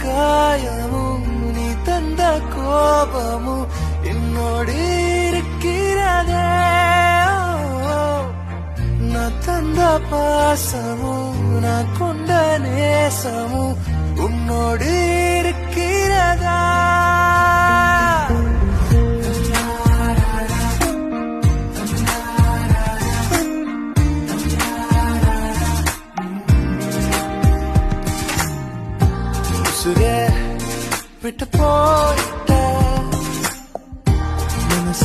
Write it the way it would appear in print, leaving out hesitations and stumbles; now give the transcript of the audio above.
காயமும் நீ தந்த கோபமும் என்னோடு இருக்கிறதே. நான் தந்த பாசமும் நான் கொண்ட நேசமும் உன்னோடு இருக்கிறதா? உசுரே விட்டு போயிட்ட மனச